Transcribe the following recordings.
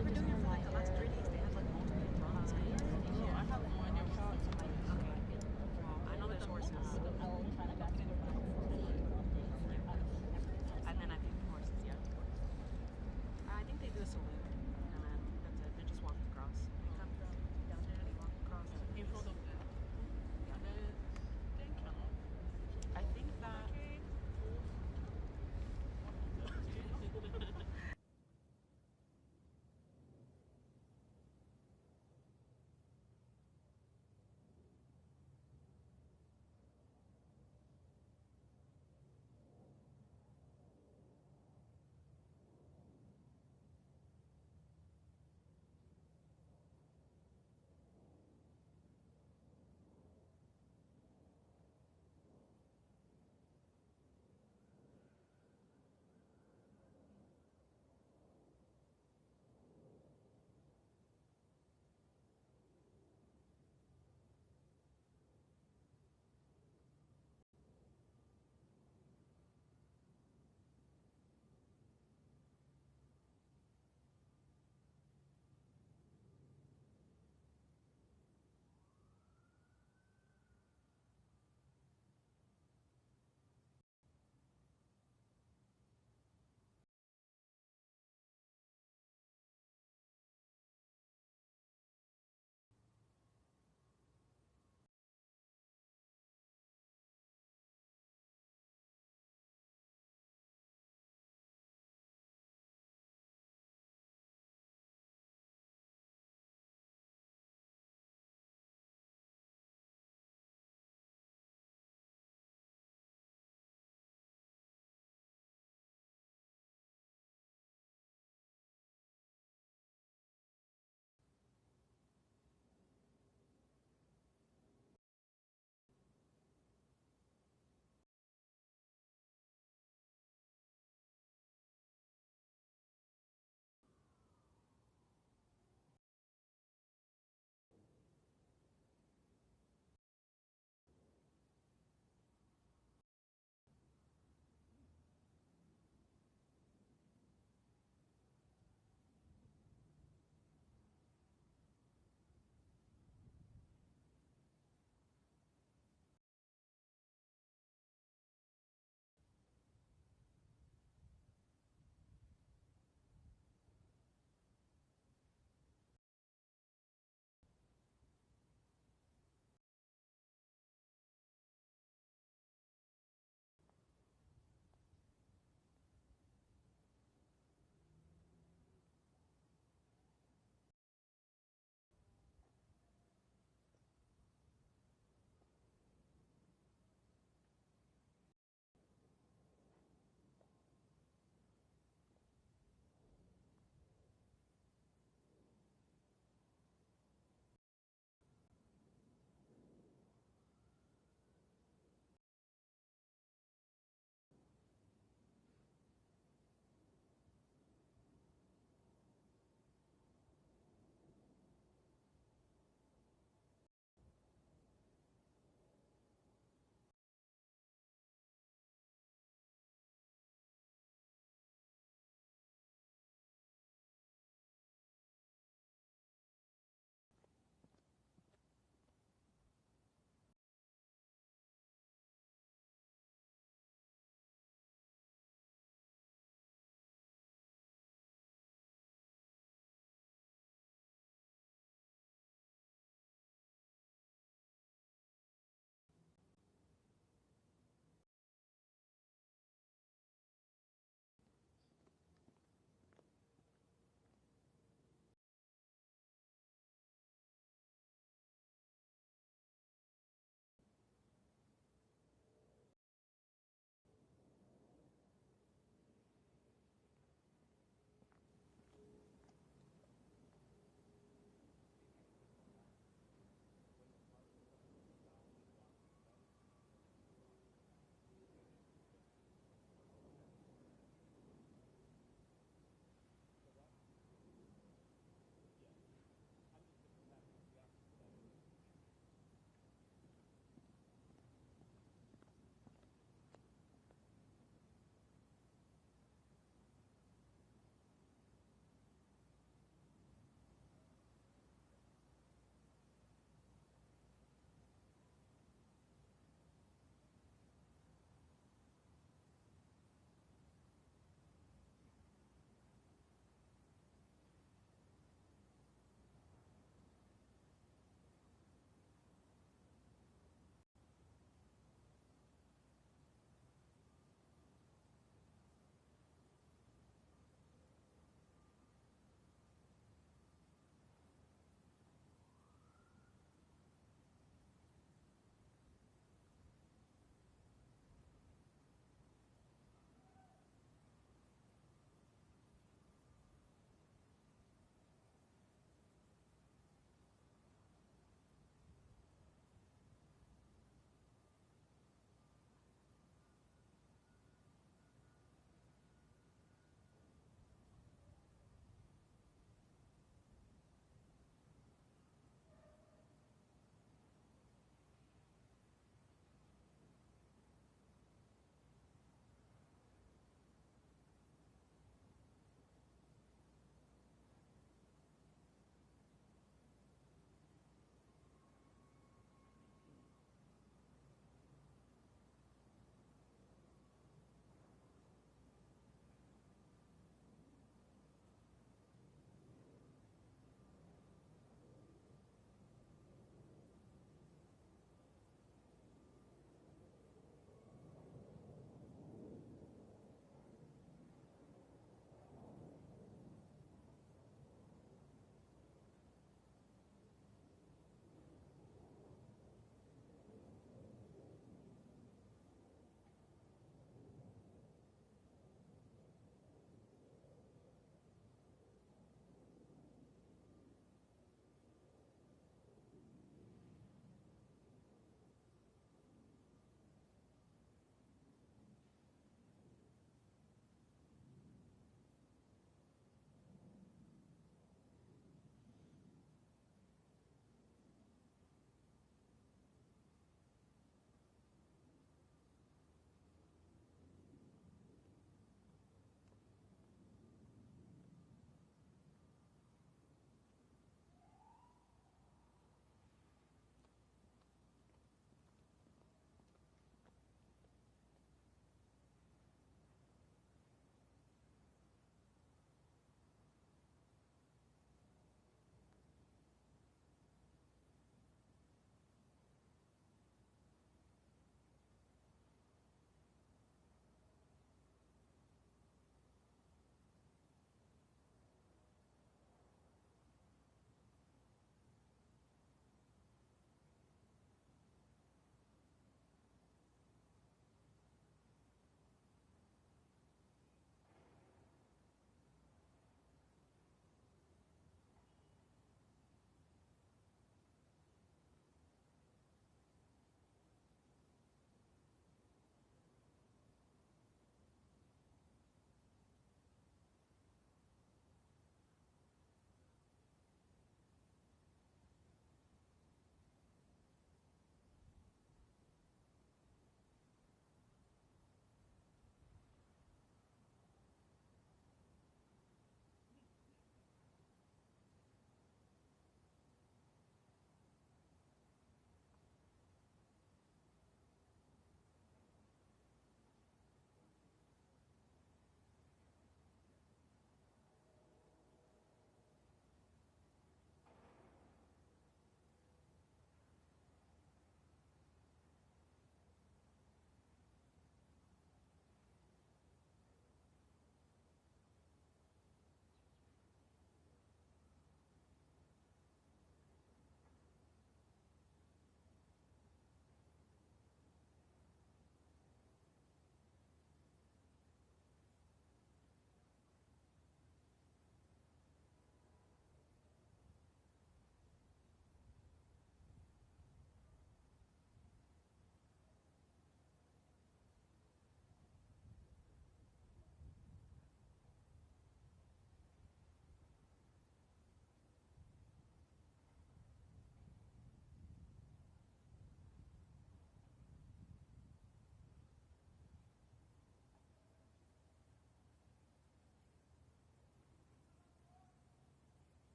they were doing it for like the last 3 days. They had like multiple runs. I have no idea what it's like. Okay. Well, I know there's horses. And then I think horses, yeah. I think they do a salute. And then that's it. They just walk across. They come from down there, they walk across. In front of them. And then they count. I think that.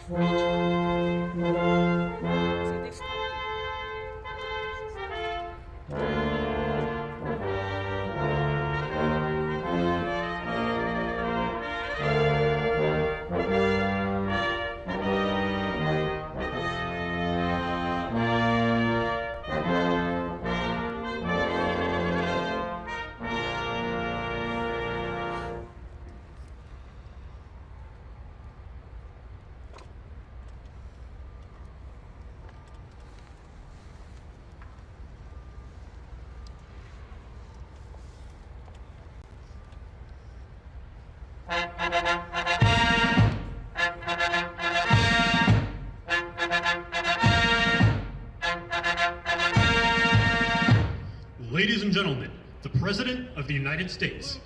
French so they stopped it. Ladies and gentlemen, the President of the United States.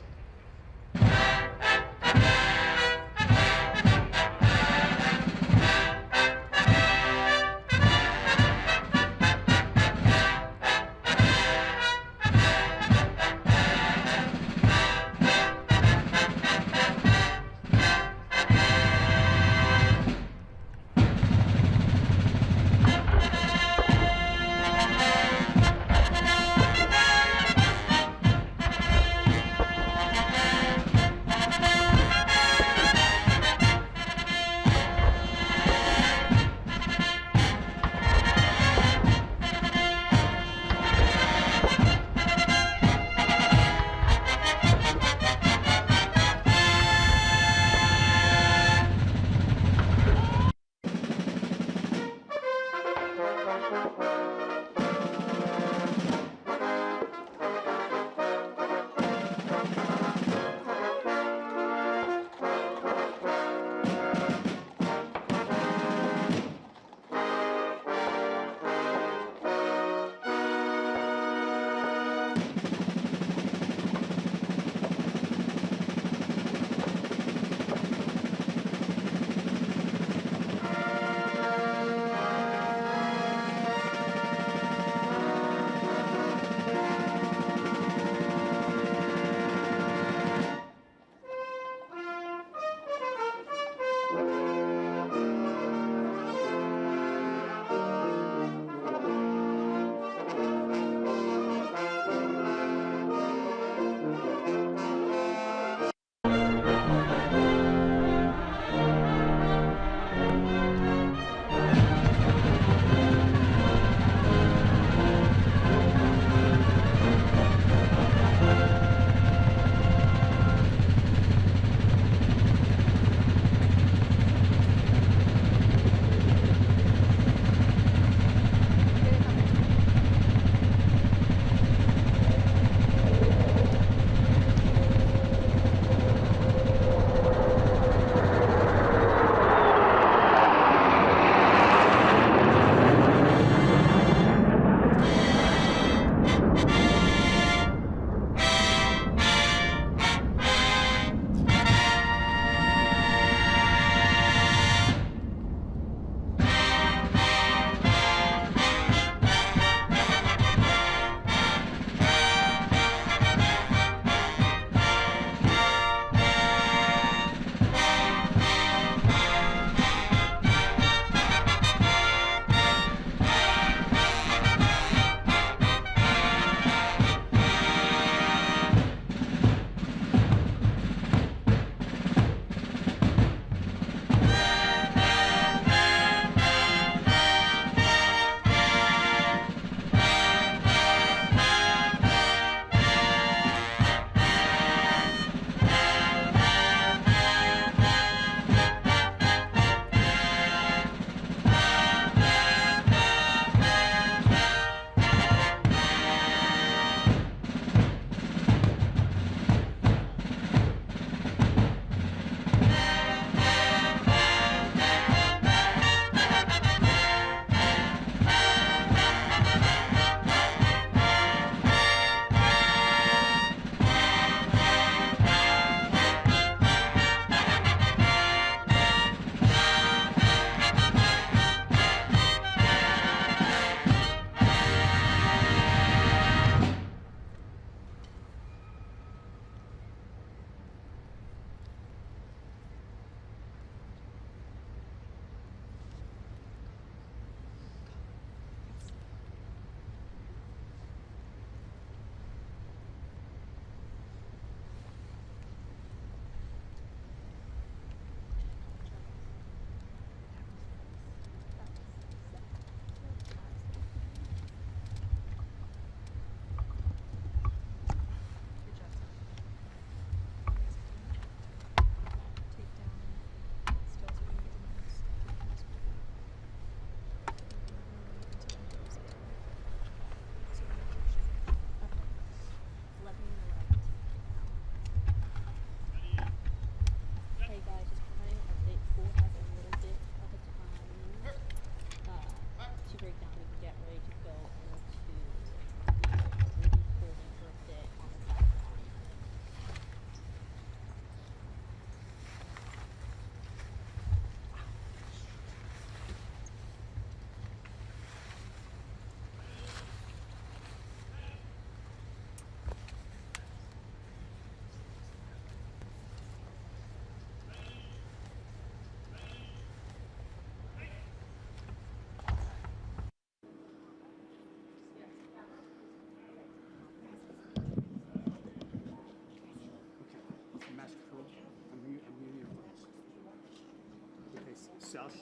South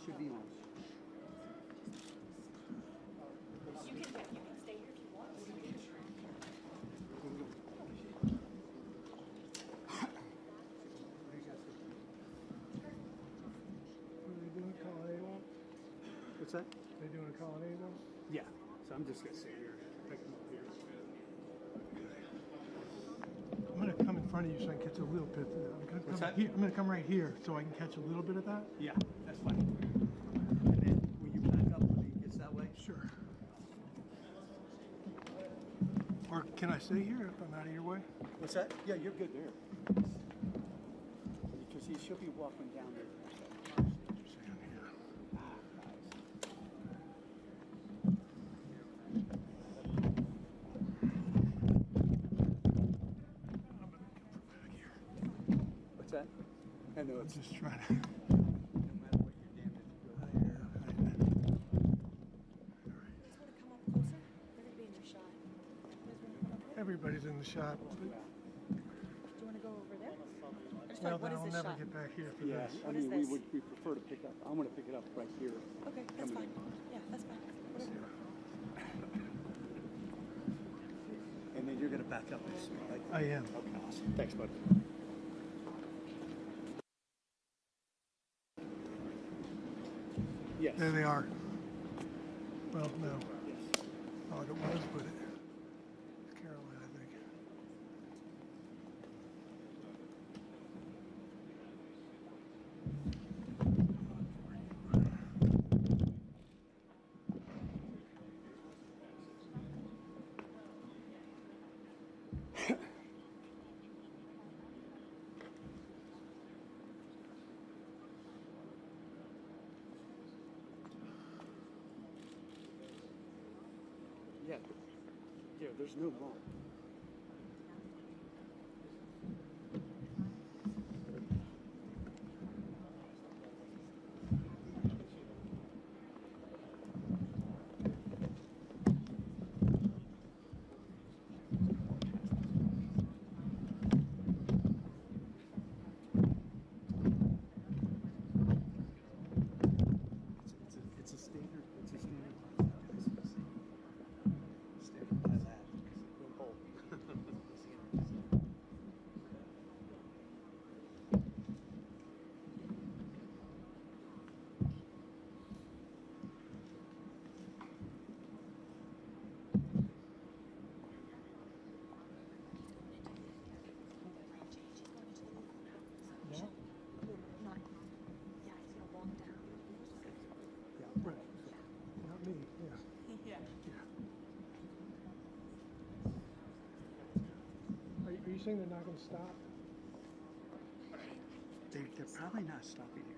should be on. You can stay here if you want. Are they doing a colonnade one? What's that? They doing a colonnade one? Yeah. So I'm just gonna sit here, pick them up here. I'm gonna come in front of you so I can catch a little bit of that. What's that? I'm gonna come right here so I can catch a little bit of that. Yeah, that's fine. And then when you back up, when it gets that way. Sure. Or can I stay here if I'm out of your way? What's that? Yeah, you're good there. Because she'll be walking down there. Stand here. Ah, nice. I'm gonna come from back here. What's that? I know I'm it's just trying to. no matter what you're damaged, you go I know. You guys want to come up closer? They're going to be in your shot. You guys want to come up here? Everybody's in the shot. Do you want to go over there? I just Well, thought, what then is I'll this never shot? get back here for Yeah, this. I What mean, is this? we prefer to pick up. I'm going to pick it up right here. Okay, that's fine. Yeah, that's fine. Whatever. And then you're going to back up this way, right? I am. Okay, awesome. Thanks, bud. Yes. There they are. Well, no. Yes. Thought it was, but it's Caroline, I think. Yeah. Yeah, there's no mark. It's a standard. It's a standard. Standard by that. Boom, boom. Yeah? Not, yeah, he's going to walk down. Yeah. Right. Not me, yeah. Yeah. Yeah. Are you saying they're not going to stop? They're probably not stopping here.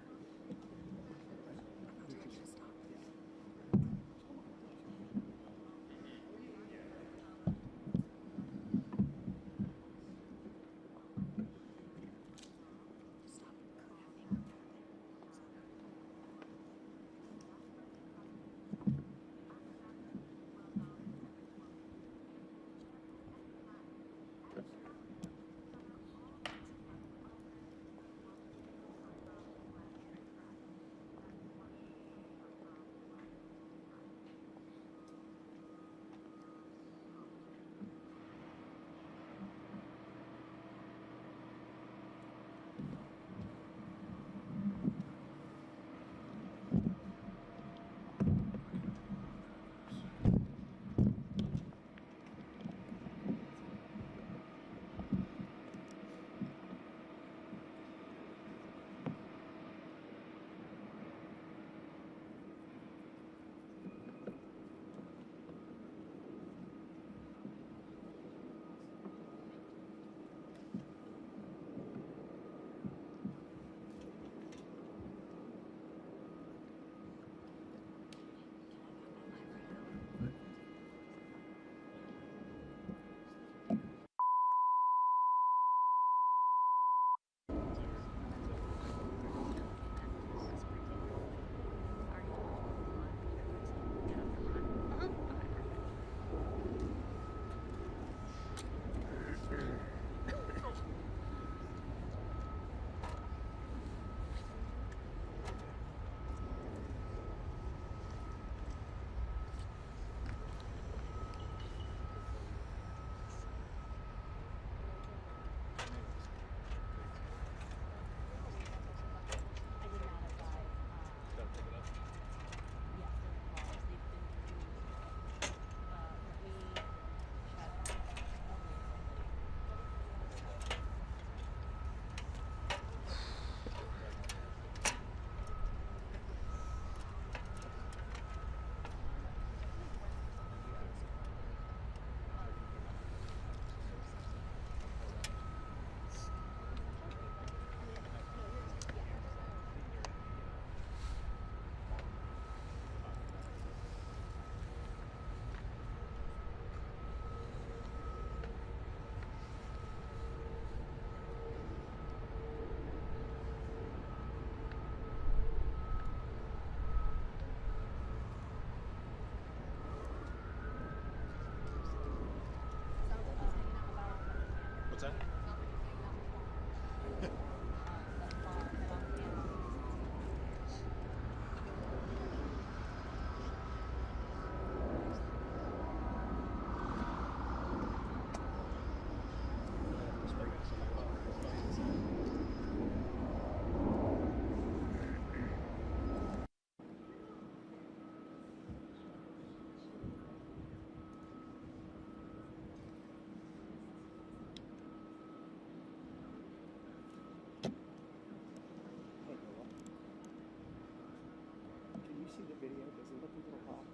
see the video? Does it look a little off?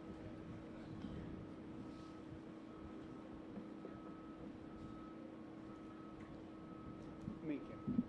Me too.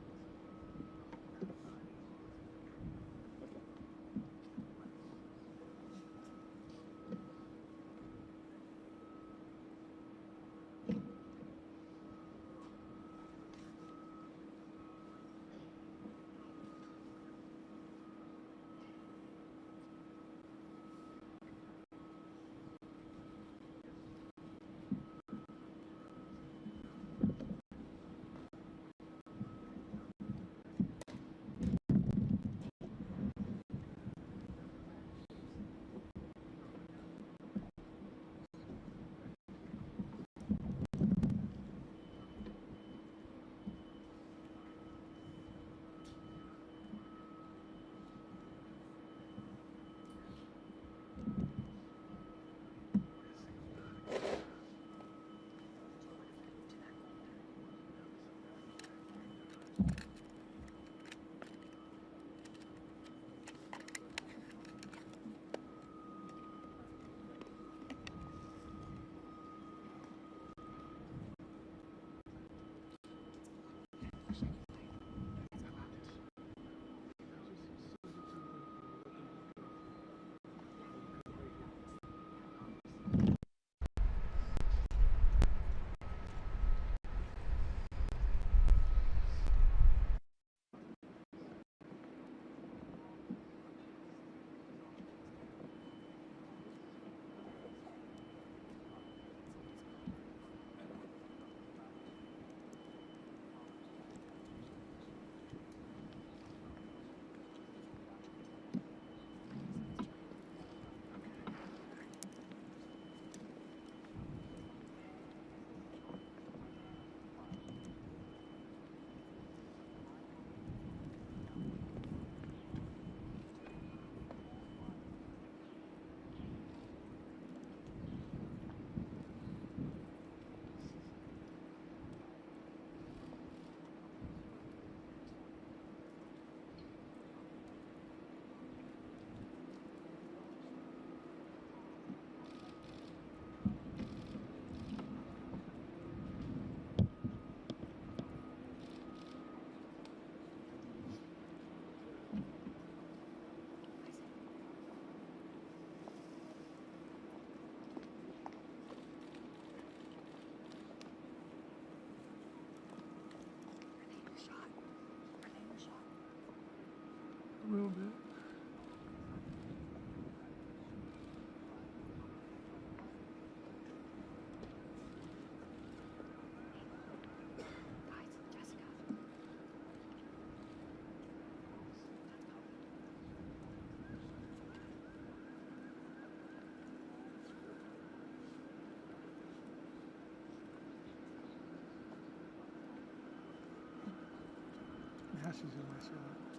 A little bit. Yeah, she's in my shot.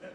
Keep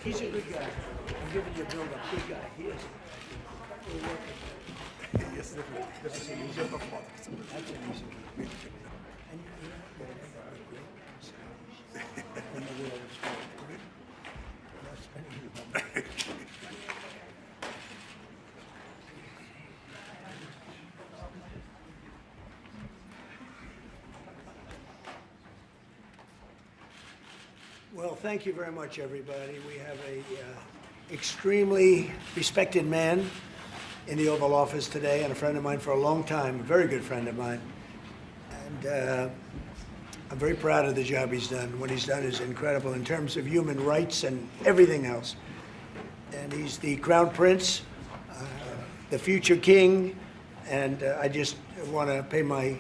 He's a good guy. I'm giving you a build-up. Good guy. He is. We're working. Yes, definitely. Definitely. Just talk about it. That's an easy one. And you know, you're going to have a great personality in the world of sport. Not spending your money. Well, thank you very much, everybody. We have a extremely respected man in the Oval Office today, and a friend of mine for a long time, a very good friend of mine. And I'm very proud of the job he's done. What he's done is incredible in terms of human rights and everything else. And he's the Crown Prince, the future king, and I just want to pay my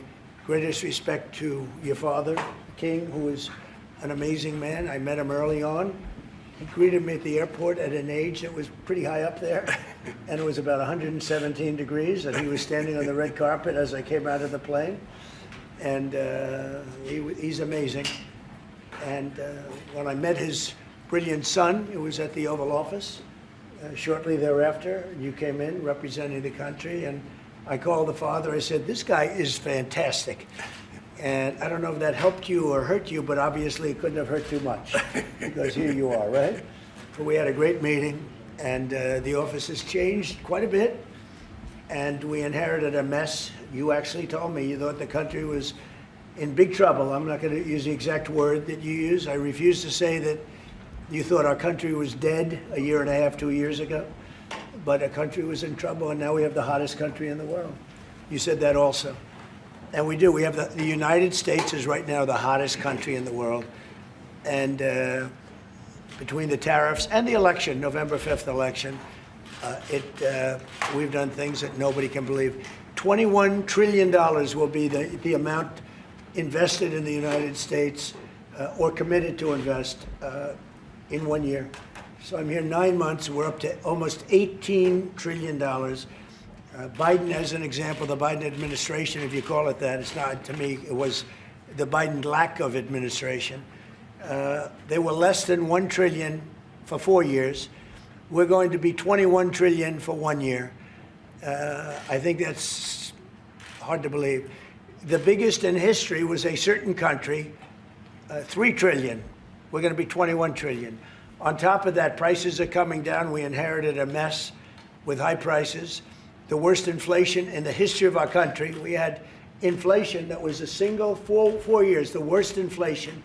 greatest respect to your father, the king, who is an amazing man. I met him early on. He greeted me at the airport at an age that was pretty high up there, and it was about 117 degrees, and he was standing on the red carpet as I came out of the plane. And he's amazing. And when I met his brilliant son, it was at the Oval Office. Shortly thereafter, you came in representing the country, and I called the father. I said, "This guy is fantastic." And I don't know if that helped you or hurt you, but obviously it couldn't have hurt too much, because here you are, right? But we had a great meeting, and the office has changed quite a bit, and we inherited a mess. You actually told me you thought the country was in big trouble. I'm not going to use the exact word that you use. I refuse to say that you thought our country was dead a year and a half, 2 years ago, but our country was in trouble, and now we have the hottest country in the world. You said that also. And we do. We have the United States is right now the hottest country in the world. And between the tariffs and the election, November 5th election, we've done things that nobody can believe. $21 trillion will be the amount invested in the United States or committed to invest in 1 year. So I'm here 9 months. We're up to almost $18 trillion. Biden, as an example, the Biden administration, if you call it that, it's not, to me, it was the Biden lack of administration. They were less than $1 trillion for 4 years. We're going to be $21 trillion for 1 year. I think that's hard to believe. The biggest in history was a certain country, $3 trillion. We're going to be $21 trillion. On top of that, prices are coming down. We inherited a mess with high prices. The worst inflation in the history of our country. We had inflation that was a single 4 years, the worst inflation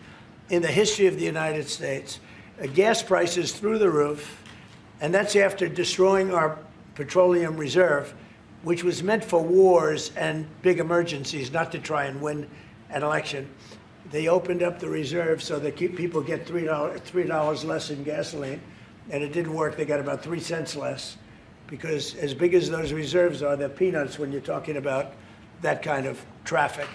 in the history of the United States. Gas prices through the roof, and that's after destroying our petroleum reserve, which was meant for wars and big emergencies, not to try and win an election. They opened up the reserve so that people get $3 less in gasoline, and it didn't work. They got about 3 cents less, because as big as those reserves are, they're peanuts when you're talking about that kind of traffic.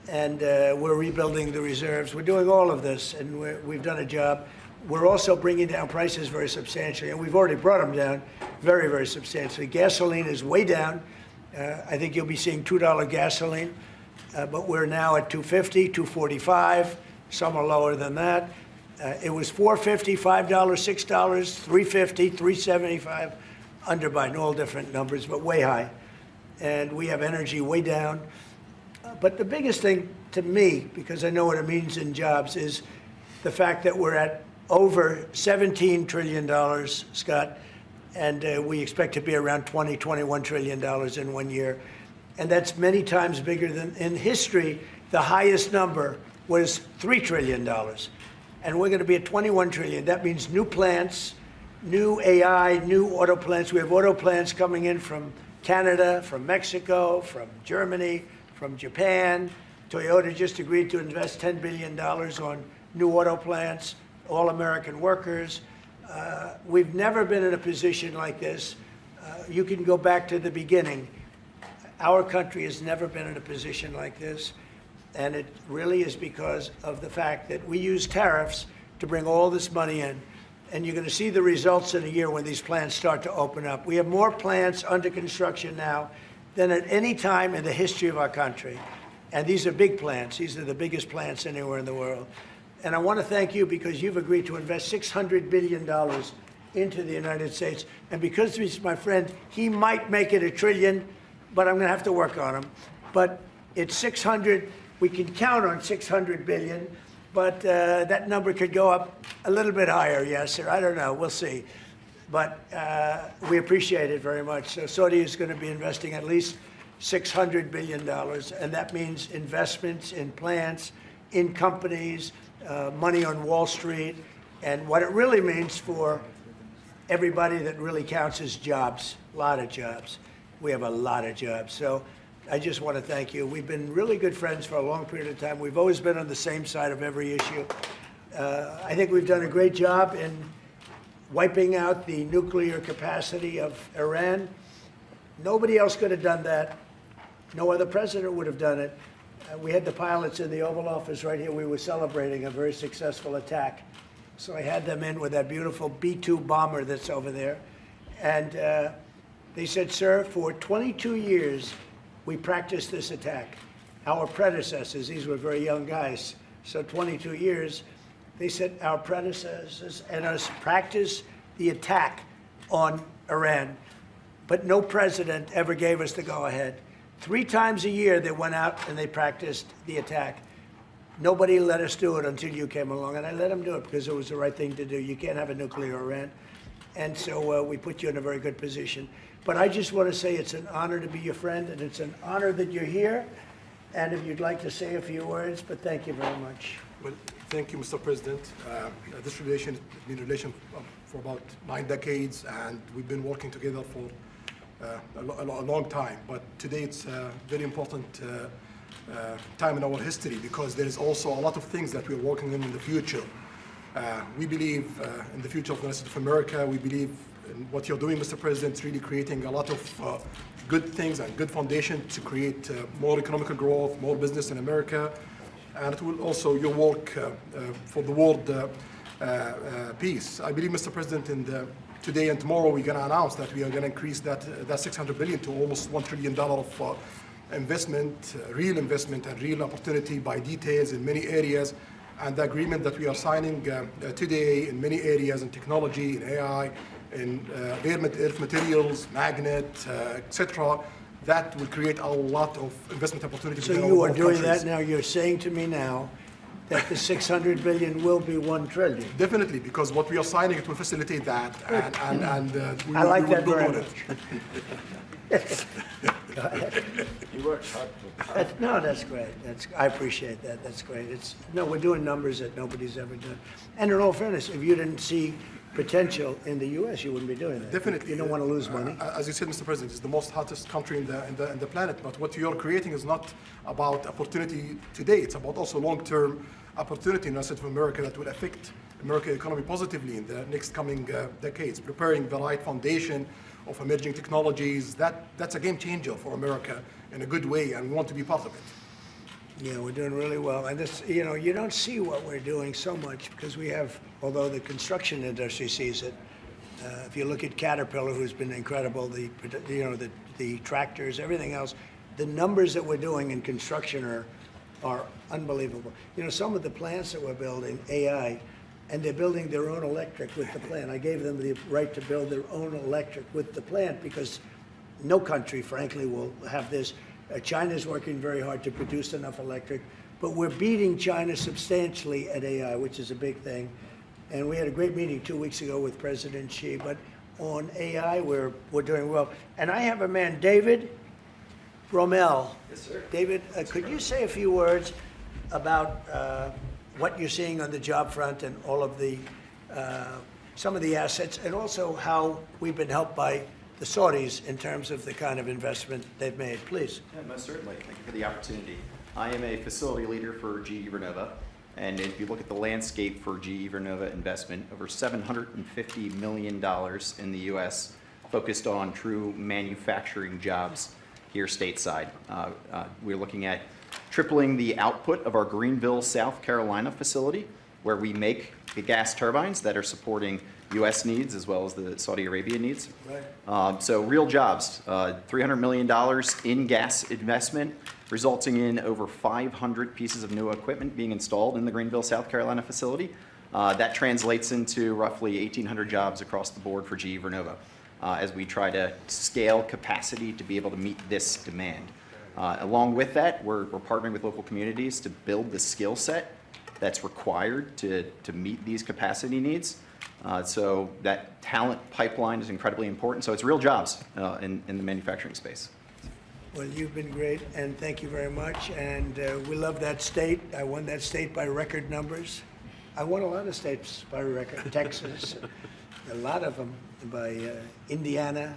And we're rebuilding the reserves. We're doing all of this, and we've done a job. We're also bringing down prices very substantially, and we've already brought them down very, very substantially. Gasoline is way down. I think you'll be seeing $2 gasoline, but we're now at $2.50, $2.45. Some are lower than that. It was $4.50, $5, $6, $3.50, $3.75. Under Biden, all different numbers, but way high. And we have energy way down. But the biggest thing to me, because I know what it means in jobs, is the fact that we're at over $17 trillion, Scott, and we expect to be around $21 trillion in 1 year. And that's many times bigger than, in history, the highest number was $3 trillion. And we're going to be at $21 trillion. That means new plants, new AI, new auto plants. We have auto plants coming in from Canada, from Mexico, from Germany, from Japan. Toyota just agreed to invest $10 billion on new auto plants, all American workers. We've never been in a position like this. You can go back to the beginning. Our country has never been in a position like this. And it really is because of the fact that we use tariffs to bring all this money in. And you're going to see the results in a year when these plants start to open up. We have more plants under construction now than at any time in the history of our country. And these are big plants. These are the biggest plants anywhere in the world. And I want to thank you because you've agreed to invest $600 billion into the United States. And because he's my friend, he might make it $1 trillion, but I'm going to have to work on him. But it's 600. We can count on 600 billion, but that number could go up a little bit higher. Yes, sir. I don't know. We'll see. But we appreciate it very much. So Saudi is going to be investing at least $600 billion, and that means investments in plants, in companies, money on Wall Street, and what it really means for everybody that really counts is jobs, a lot of jobs. We have a lot of jobs. So I just want to thank you. We've been really good friends for a long period of time. We've always been on the same side of every issue. I think we've done a great job in wiping out the nuclear capacity of Iran. Nobody else could have done that. No other president would have done it. We had the pilots in the Oval Office right here. We were celebrating a very successful attack. So I had them in with that beautiful B-2 bomber that's over there. And they said, sir, for 22 years, we practiced this attack. Our predecessors, these were very young guys, so 22 years, they said our predecessors and us practiced the attack on Iran, but no president ever gave us the go-ahead. 3 times a year they went out and they practiced the attack. Nobody let us do it until you came along, and I let them do it because it was the right thing to do. You can't have a nuclear Iran. And so we put you in a very good position. But I just want to say it's an honor to be your friend, and it's an honor that you're here. And if you'd like to say a few words, but thank you very much. Well, thank you, Mr. President. This relation has been a relation for about 9 decades, and we've been working together for a long time. But today it's a very important time in our history because there is also a lot of things that we're working in the future. We believe in the future of the United States of America. We believe in what you're doing, Mr. President, is really creating a lot of good things and good foundation to create more economic growth, more business in America. And it will also your work for the world peace. I believe, Mr. President, today and tomorrow we're going to announce that we are going to increase that $600 billion to almost $1 trillion of investment, real investment and real opportunity by details in many areas. And the agreement that we are signing today in many areas in technology, in AI, in rare earth materials, magnet, etc., that will create a lot of investment opportunities. So you are doing that now. You're saying to me now that the $600 billion will be $1 trillion. Definitely, because what we are signing, it will facilitate that, and we I like will that build very on much. it. You worked hard. No, that's great. I appreciate that. That's great. We're doing numbers that nobody's ever done. And in all fairness, if you didn't see potential in the U.S., you wouldn't be doing that. Definitely. You don't want to lose money. As you said, Mr. President, it's the most hottest country in the planet. But what you're creating is not about opportunity today. It's about also long-term opportunity in the United States of America that will affect American economy positively in the next coming decades. Preparing the right foundation of emerging technologies, that's a game changer for America in a good way, and we want to be part of it. Yeah, we're doing really well. And this, you don't see what we're doing so much because we have, although the construction industry sees it. If you look at Caterpillar, who's been incredible, the tractors, everything else, the numbers that we're doing in construction are unbelievable. Some of the plants that we're building, AI, and they're building their own electric with the plant. I gave them the right to build their own electric with the plant because no country, frankly, will have this. China's working very hard to produce enough electric, but we're beating China substantially at AI, which is a big thing. And we had a great meeting 2 weeks ago with President Xi, but on AI, we're doing well. And I have a man, David Rommel. Yes, sir. David, could you say a few words about what you're seeing on the job front and all of the, some of the assets, and also how we've been helped by the Saudis in terms of the kind of investment they've made, please. Yeah, most certainly. Thank you for the opportunity. I am a facility leader for GE Vernova, and if you look at the landscape for GE Vernova investment, over $750 million in the U.S. focused on true manufacturing jobs here stateside. We're looking at tripling the output of our Greenville, South Carolina facility, where we make the gas turbines that are supporting U.S. needs as well as the Saudi Arabia needs. Right. So real jobs, $300 million in gas investment, resulting in over 500 pieces of new equipment being installed in the Greenville, South Carolina facility. That translates into roughly 1,800 jobs across the board for GE Vernova as we try to scale capacity to be able to meet this demand. Along with that, we're partnering with local communities to build the skill set that's required to meet these capacity needs. So that talent pipeline is incredibly important. So it's real jobs in the manufacturing space. Well, you've been great, and thank you very much. And we love that state. I won that state by record numbers. I won a lot of states by record. Texas, a lot of them by Indiana.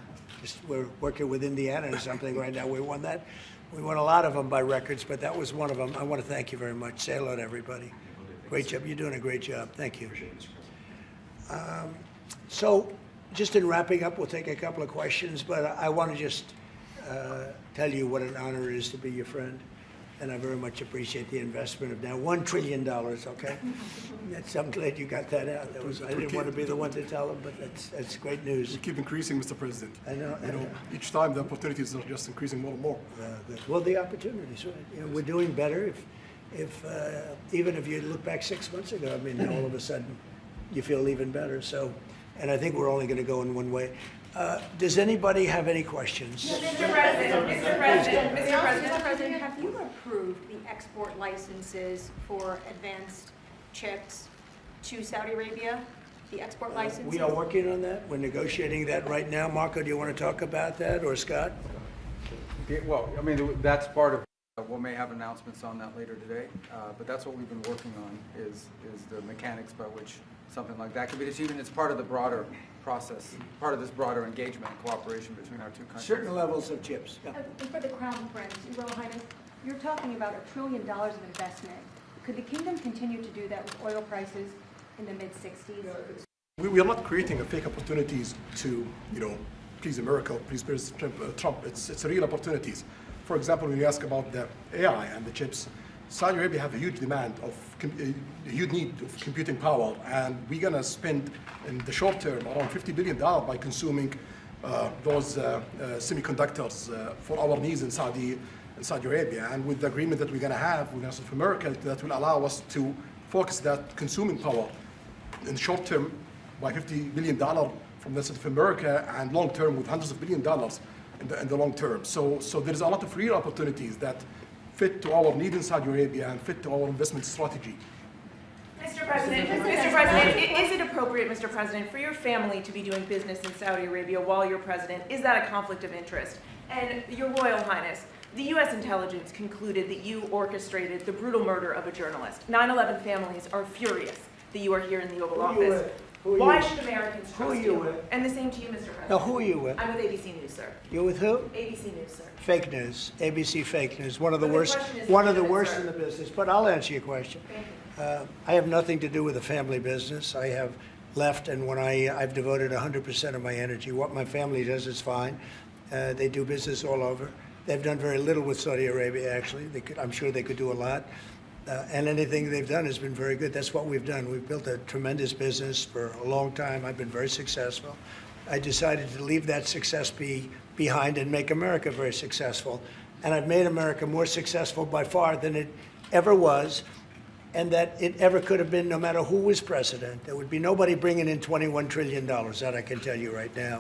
We're working with Indiana or something right now. We won that. We won a lot of them by records, but that was one of them. I want to thank you very much. Say hello to everybody. Great job. You're doing a great job. Thank you. So just in wrapping up, we'll take a couple of questions, but I want to just tell you what an honor it is to be your friend. And I very much appreciate the investment of now $1 trillion, okay? I'm glad you got that out. I didn't want to be the one to tell them, but that's great news. We keep increasing, Mr. President. I know. Each time the opportunities are just increasing more and more. Well, the opportunities, right? You know, we're doing better. Even if you look back 6 months ago, I mean, now all of a sudden you feel even better. So, and I think we're only going to go in one way. Does anybody have any questions? Mr. President, have you approved the export licenses for advanced chips to Saudi Arabia? The export licenses? We are working on that. We're negotiating that right now. Marco, do you want to talk about that, or Scott? Well, I mean, that's part of, we may have announcements on that later today, but that's what we've been working on is the mechanics by which something like that could be achieved, and it's part of the broader process, part of this broader engagement and cooperation between our two countries. Certain levels of chips. Yeah. And for the Crown Prince, Your Royal Highness, you're talking about $1 trillion of investment. Could the kingdom continue to do that with oil prices in the mid-60s? We are not creating a fake opportunities to, please America, please President Trump. It's real opportunities. For example, when you ask about the AI and the chips, Saudi Arabia have a huge demand of, a huge need of computing power, and we're going to spend in the short term around $50 billion by consuming those semiconductors for our needs in Saudi Arabia. And with the agreement that we're going to have with North America, that will allow us to focus that consuming power in the short term by $50 billion from the South America, and long term with hundreds of billions of dollars in the long term. So there's a lot of real opportunities that fit to our need in Saudi Arabia and fit to our investment strategy. Mr. President, is it appropriate, Mr. President, for your family to be doing business in Saudi Arabia while you're president? Is that a conflict of interest? And Your Royal Highness, the U.S. intelligence concluded that you orchestrated the brutal murder of a journalist. 9/11 families are furious that you are here in the Oval Office. Why should Americans trust you? And the same to you, Mr. President. Now, who are you with? I'm with ABC News, sir. You're with who? ABC News, sir. Fake news. ABC fake news. One of the But the worst. question is One of the legitimate, worst sir. in the business. But I'll answer your question. Thank you. I have nothing to do with the family business. I have left, and when I've devoted 100% of my energy. What my family does is fine. They do business all over. They've done very little with Saudi Arabia, actually. I'm sure they could do a lot. And anything they've done has been very good. That's what we've done. We've built a tremendous business for a long time. I've been very successful. I decided to leave that success behind and make America very successful. And I've made America more successful by far than it ever was, and that it ever could have been no matter who was president. There would be nobody bringing in $21 trillion, that I can tell you right now.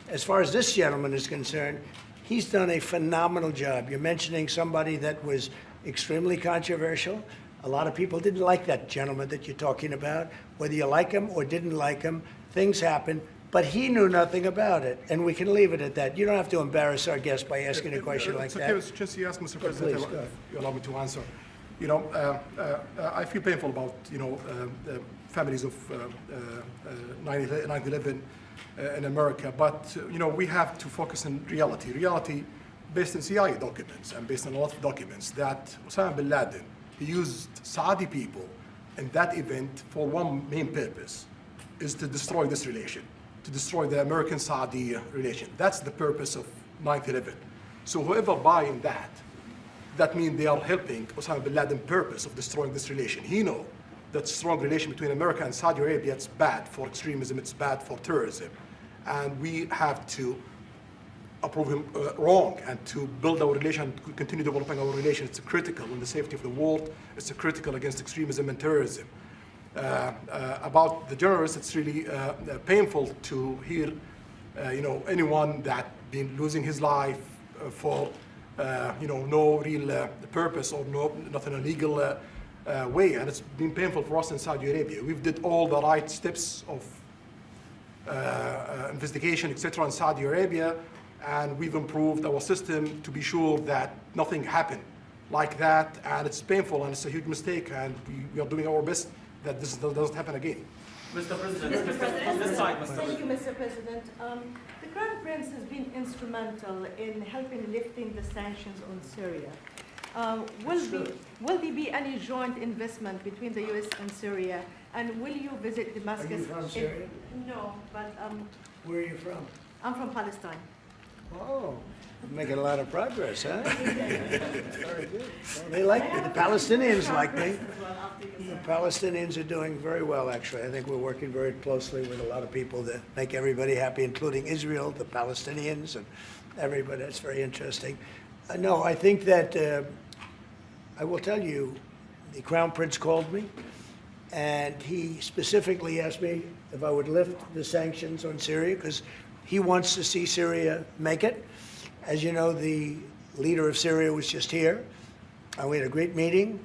As far as this gentleman is concerned, he's done a phenomenal job. You're mentioning somebody that was extremely controversial. A lot of people didn't like that gentleman that you're talking about. Whether you like him or didn't like him, things happen. But he knew nothing about it, and we can leave it at that. You don't have to embarrass our guest by asking a question like that. It's okay, just you ask, Mr. President, please, if you allow me to answer. I feel painful about, the families of 9/11 in America, but, we have to focus on reality. Reality based on CIA documents and based on a lot of documents that Osama bin Laden, he used Saudi people in that event for one main purpose, is to destroy this relation, to destroy the American-Saudi relation. That's the purpose of 9/11. So whoever buying that means they are helping Osama bin Laden's purpose of destroying this relation. He know that strong relation between America and Saudi Arabia, it's bad for extremism, it's bad for terrorism. And we have to approve him wrong and to build our relation, continue developing our relation. It's critical in the safety of the world. It's critical against extremism and terrorism. About the journalists, it's really painful to hear, anyone that been losing his life for, no real purpose or not in a legal way. And it's been painful for us in Saudi Arabia. We've did all the right steps of investigation, etc. in Saudi Arabia, and we've improved our system to be sure that nothing happened like that. And it's painful and it's a huge mistake, and we are doing our best that this doesn't happen again. Mr. President, Mr. President. this side, Mr. Thank President. you, Mr. President. The Crown Prince has been instrumental in helping lifting the sanctions on Syria. Will there be any joint investment between the U.S. and Syria? And will you visit Damascus? Are you from Syria? No, but Where are you from? I'm from Palestine. Oh, you're making a lot of progress, huh? Very good. Well, they like me. The Palestinians like me. The Palestinians are doing very well, actually. I think we're working very closely with a lot of people to make everybody happy, including Israel, the Palestinians, and everybody. That's very interesting. No, I think that I will tell you, the Crown Prince called me, and he specifically asked me if I would lift the sanctions on Syria, because he wants to see Syria make it. As you know, the leader of Syria was just here, and we had a great meeting,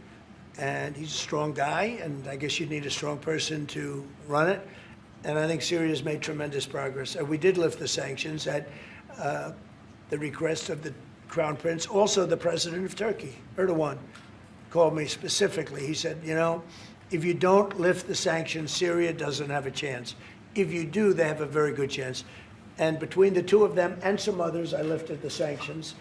and he's a strong guy, and I guess you need a strong person to run it. And I think Syria's made tremendous progress. We did lift the sanctions at the request of the Crown Prince. Also, the president of Turkey, Erdogan, called me specifically. He said, if you don't lift the sanctions, Syria doesn't have a chance. If you do, they have a very good chance. And between the two of them and some others, I lifted the sanctions.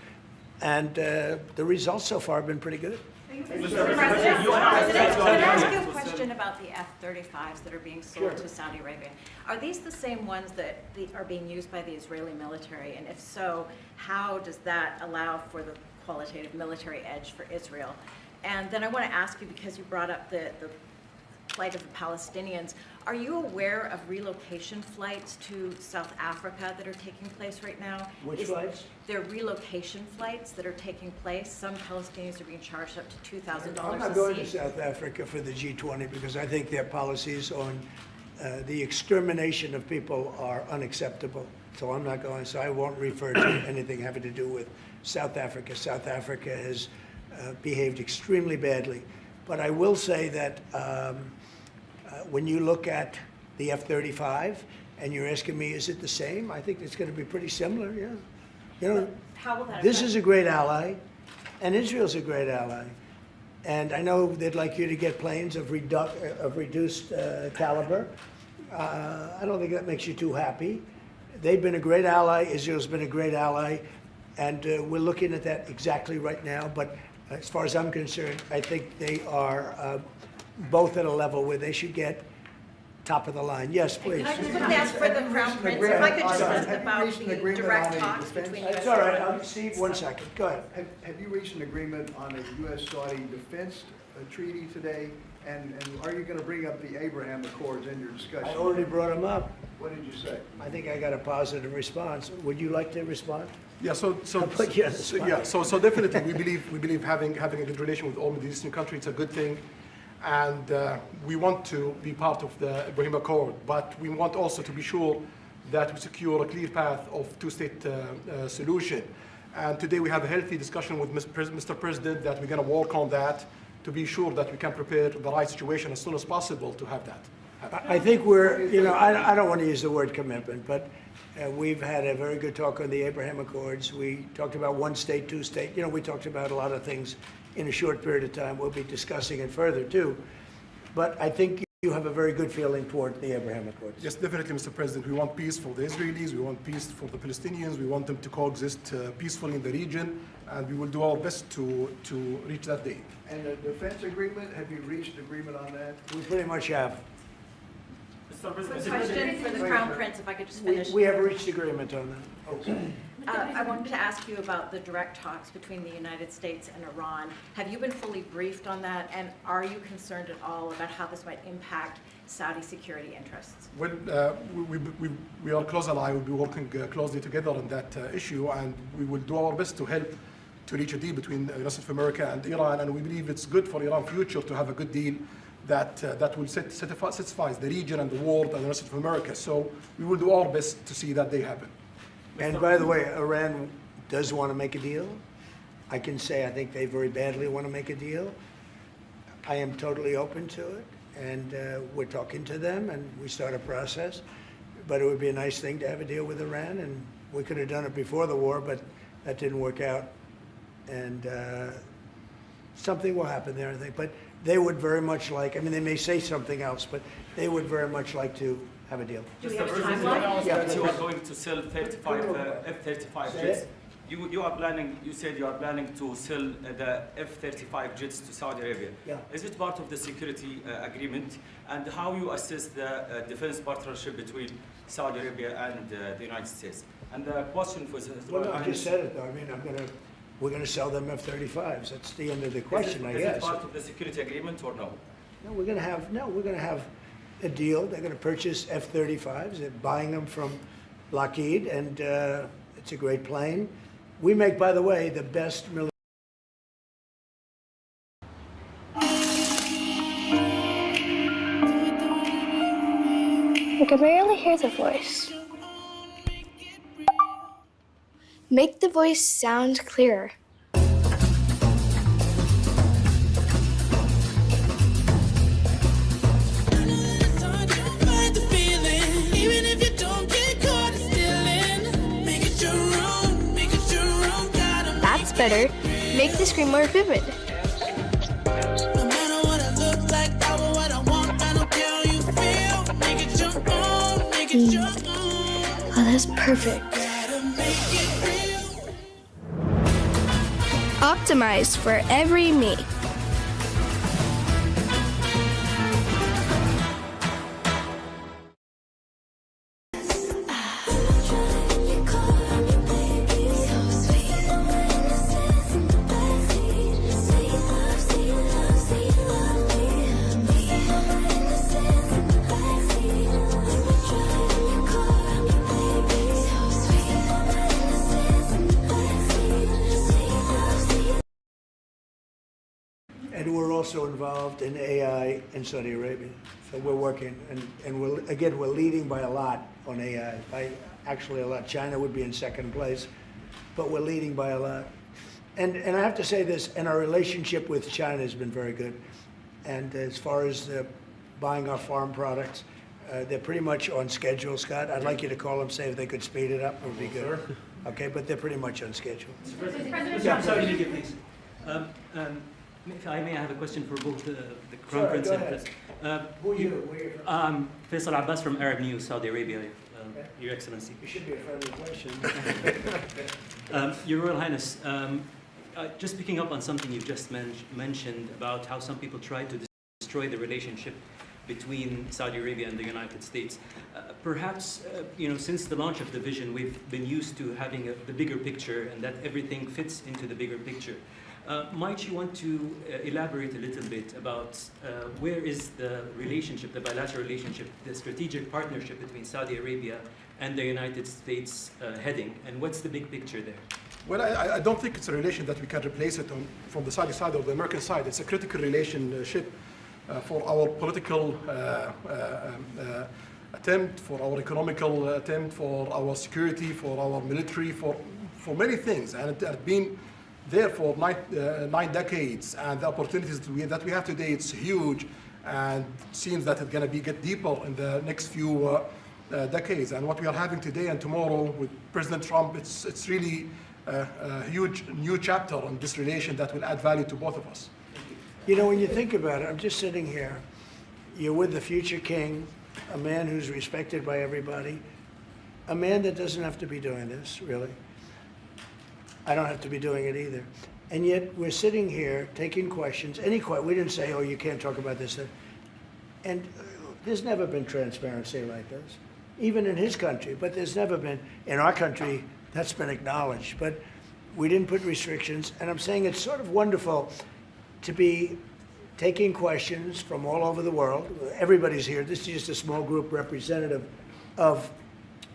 And the results so far have been pretty good. President, can I ask you a question about the F-35s that are being sold to Saudi Arabia? Are these the same ones that are being used by the Israeli military? And if so, how does that allow for the qualitative military edge for Israel? And then I want to ask you, because you brought up the plight of the Palestinians, are you aware of relocation flights to South Africa that are taking place right now? Which flights? There are relocation flights that are taking place. Some Palestinians are being charged up to $2,000 I'm not a going to seat. South Africa for the G20 because I think their policies on the extermination of people are unacceptable. So I'm not going, so I won't refer to anything having to do with South Africa. South Africa has behaved extremely badly. But I will say that when you look at the F-35 and you're asking me, is it the same? I think it's going to be pretty similar, yeah. How will that This affect- is a great ally, and Israel's a great ally. And I know they'd like you to get planes of reduced caliber. I don't think that makes you too happy. They've been a great ally. Israel's been a great ally. And we're looking at that exactly right now. But as far as I'm concerned, I think they are both at a level where they should get top of the line. Yes, please. Can I just quickly ask for the Crown Prince, if I could just ask about the direct talks between U.S. It's all right. Steve, 1 second. Go ahead. Have you reached an agreement on a U.S.-Saudi defense treaty today? And are you going to bring up the Abraham Accords in your discussion? I already brought them up. What did you say? I think I got a positive response. Would you like to respond? Yeah, so put you on the spot. so definitely we believe having a good relation with all Middle Eastern countries is a good thing, and we want to be part of the Ibrahim Accord, but we want also to be sure that we secure a clear path of two-state solution. And today we have a healthy discussion with Mr. President that we're going to work on that to be sure that we can prepare the right situation as soon as possible to have that. I think we're, I don't want to use the word commitment, but we've had a very good talk on the Abraham Accords. We talked about one state, two state. We talked about a lot of things in a short period of time. We'll be discussing it further, too. But I think you have a very good feeling toward the Abraham Accords. Yes, definitely, Mr. President. We want peace for the Israelis. We want peace for the Palestinians. We want them to coexist peacefully in the region. And we will do our best to reach that day. And the defense agreement, have you reached agreement on that? We pretty much have. Question for the Crown Prince, if I could just finish. We have reached agreement on that. Mr. I wanted to ask you about the direct talks between the United States and Iran. Have you been fully briefed on that, and are you concerned at all about how this might impact Saudi security interests? Well, we are close ally. We'll be working closely together on that issue, and we will do our best to help to reach a deal between the United States of America and Iran. And we believe it's good for Iran's future to have a good deal that will satisfy the region and the world and the United States of America. So we will do our best to see that they happen. And by the way, Iran does want to make a deal. I can say I think they very badly want to make a deal. I am totally open to it, and we're talking to them, and we start a process. But it would be a nice thing to have a deal with Iran, and we could have done it before the war, but that didn't work out. And something will happen there, I think. But they would very much like, I mean, they may say something else, but they would very much like to have a deal. Mr. President, you announced that you are going to sell 35 F-35 jets. You are planning, you said you are planning to sell the F-35 jets to Saudi Arabia. Yeah. Is it part of the security agreement? And how you assess the defense partnership between Saudi Arabia and the United States? And the question for Well, no, I just said it, though. I mean, we're going to sell them F-35s. That's the end of the question, I guess. Is it part of the security agreement or no? No, we're going to have a deal. They're going to purchase F-35s. They're buying them from Lockheed, and it's a great plane. We make, by the way, the best military. I can barely hear the voice. Make the voice sound clearer. That's better. Make the screen more vivid. Oh, that's perfect. Optimized for every me. And we're also involved in AI in Saudi Arabia. So we're working, and we're leading by a lot on AI. By actually a lot. China would be in second place, but we're leading by a lot. And I have to say this, and our relationship with China has been very good. And as far as buying our farm products, they're pretty much on schedule, Scott. I'd like you to call them, say if they could speed it up, it would be good. Okay, but they're pretty much on schedule. I'm sorry to make it, please. If I may, I have a question for both the Crown Prince and President. Who are you? Where are you from? Faisal Abbas from Arab News, Saudi Arabia, Your Excellency. It should be a friendly question. Your Royal Highness, just picking up on something you've just mentioned about how some people try to destroy the relationship between Saudi Arabia and the United States. Perhaps, since the launch of the vision, we've been used to having the bigger picture and that everything fits into the bigger picture. Might you want to elaborate a little bit about where is the relationship, the bilateral relationship, the strategic partnership between Saudi Arabia and the United States heading, and what's the big picture there? Well, I don't think it's a relation that we can replace it from the Saudi side or the American side. It's a critical relationship for our political attempt, for our economical attempt, for our security, for our military, for many things. And it has been there for 9 decades, and the opportunities that we have today, it's huge, and it seems that it's going to get deeper in the next few decades. And what we are having today and tomorrow with President Trump, it's really a huge new chapter on this relation that will add value to both of us. When you think about it, I'm just sitting here. You're with the future king, a man who's respected by everybody, a man that doesn't have to be doing this, really. I don't have to be doing it either. And yet we're sitting here taking questions, we didn't say, oh, you can't talk about this. And there's never been transparency like this, even in his country, but there's never been, in our country, That's been acknowledged. But we didn't put restrictions. And I'm saying it's sort of wonderful to be taking questions from all over the world. Everybody's here. This is just a small group representative of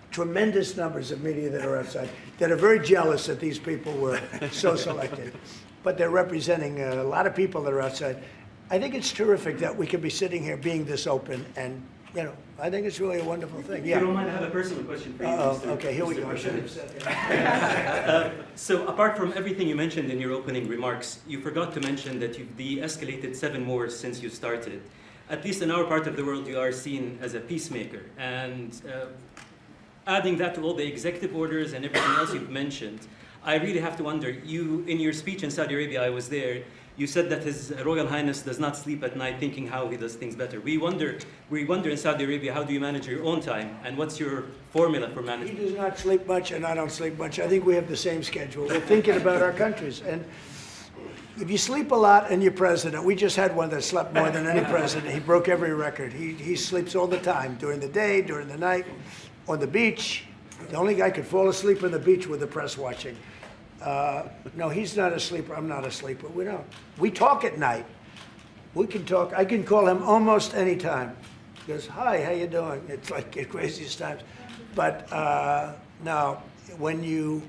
tremendous numbers of media that are outside, that are very jealous that these people were so selected. But they're representing a lot of people that are outside. I think it's terrific that we can be sitting here being this open, and, you know, I think it's really a wonderful thing. If you don't mind, I have a personal question for you. Okay, here we go. So apart from everything you mentioned in your opening remarks, you forgot to mention that you've de-escalated 7 wars since you started. At least in our part of the world, you are seen as a peacemaker. And adding that to all the executive orders and everything else you've mentioned, I really have to wonder, you, in your speech in Saudi Arabia, I was there, you said that His Royal Highness does not sleep at night thinking how he does things better. We wonder in Saudi Arabia, how do you manage your own time? And what's your formula for management? He does not sleep much, and I don't sleep much. I think we have the same schedule. We're thinking about our countries. And if you sleep a lot and you're president, we just had one that slept more than any president. He broke every record. He sleeps all the time, during the day, during the night, on the beach. The only guy could fall asleep on the beach with the press watching. No, he's not a sleeper. I'm not a sleeper. We don't. We talk at night. We can talk. I can call him almost any time. He goes, "Hi, how you doing?" It's like the craziest times. But no, when you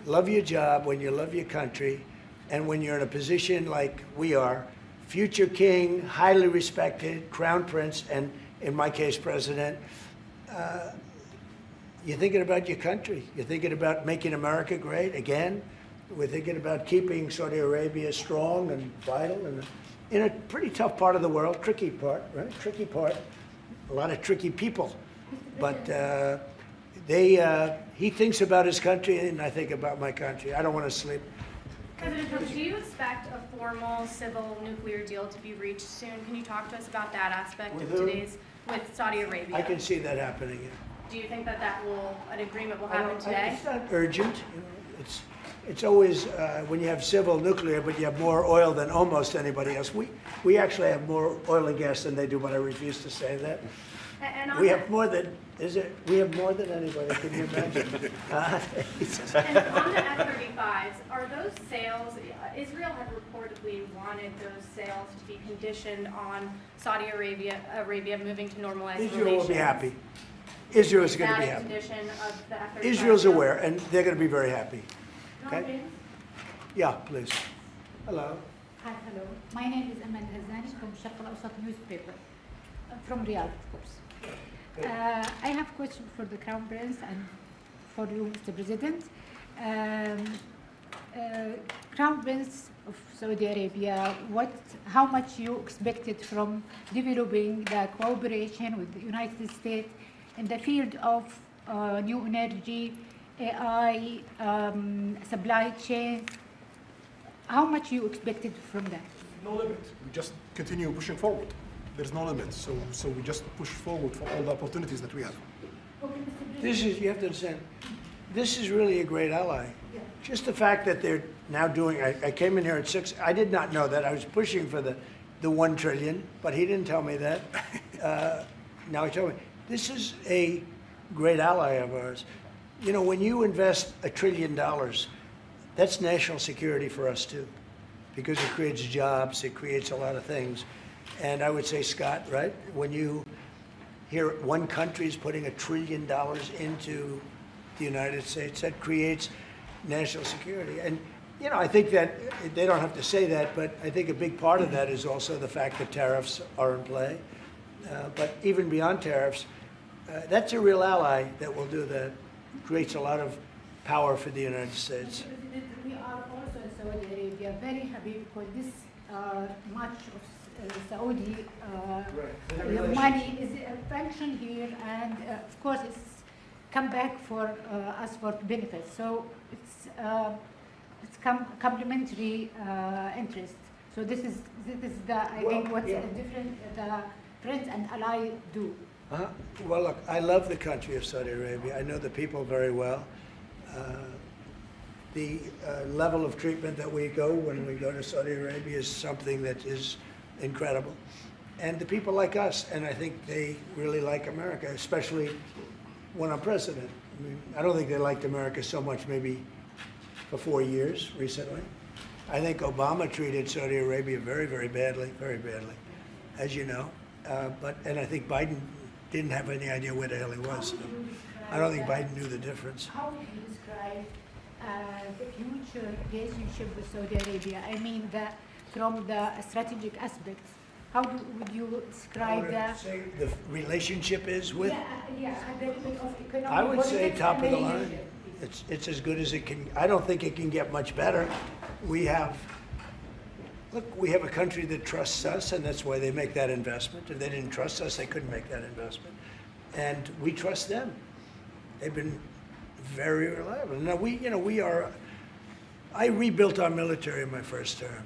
love your job, when you love your country, and when you're in a position like we are, future king, highly respected, crown prince, and in my case, president, you're thinking about your country. You're thinking about making America great again. We're thinking about keeping Saudi Arabia strong and vital and in a pretty tough part of the world, tricky part, right? Tricky part, a lot of tricky people. But he thinks about his country and I think about my country. I don't want to sleep. President Trump, do you expect a formal civil nuclear deal to be reached soon? Can you talk to us about that aspect With of who? with Saudi Arabia? I can see that happening. Yeah. Do you think that an agreement will happen today? It's not urgent. You know, it's always when you have civil nuclear, but you have more oil than almost anybody else. We actually have more oil and gas than they do, but I refuse to say that. And We have more than we have more than anybody. Can you imagine? And on the F-35s, are those sales? Israel had reportedly wanted those sales to be conditioned on Saudi Arabia moving to normalized relations. Israel will be happy. Israel is going to be Is that a happy. condition of the F-35? Israel's aware, and they're going to be very happy. Okay? Okay. Yeah, please. Hello. Hi, hello. My name is Amal Hazani from Sharq al-Awsat newspaper, from Riyadh, of course. I have a question for the Crown Prince and for you, Mr. President. Crown Prince of Saudi Arabia, how much you expected from developing the cooperation with the United States in the field of new energy, AI, supply chain? How much you expected from that? No limit. We just continue pushing forward. There's no limit. So we just push forward for all the opportunities that we have. This is, you have to understand, this is really a great ally. Yeah. Just the fact that they're now doing, I came in here at 6, I did not know that. I was pushing for the 1 trillion, but he didn't tell me that. Now he told me. This is a great ally of ours. You know, when you invest $1 trillion, that's national security for us too, because it creates jobs, it creates a lot of things. And I would say, Scott, right, when you hear one country is putting $1 trillion into the United States, that creates national security. And, you know, I think that they don't have to say that, but I think a big part of that is also the fact that tariffs are in play. But even beyond tariffs, that's a real ally that will do that. Creates a lot of power for the United States. We are also in Saudi Arabia very happy because this much of Saudi money is functioned here, and of course it's come back for us for benefits. So it's complementary interest. So this is the I think what's different the friends and ally do. Well, look, I love the country of Saudi Arabia. I know the people very well. The level of treatment that we go when we go to Saudi Arabia is something that is incredible. And the people like us, and I think they really like America, especially when I'm president. I mean, I don't think they liked America so much maybe for 4 years recently. I think Obama treated Saudi Arabia very, very badly, as you know. And I think Biden didn't have any idea where the hell he was. So I don't think Biden knew the difference. How would you describe the future relationship with Saudi Arabia? I mean, from the strategic aspects, how would you describe the relationship is with? Yeah, a little bit of economic. I would say politics, top of the and line. relationship. It's as good as it can. I don't think it can get much better. We have a country that trusts us, and that's why they make that investment. If they didn't trust us, they couldn't make that investment. And we trust them. They've been very reliable. Now I rebuilt our military in my first term,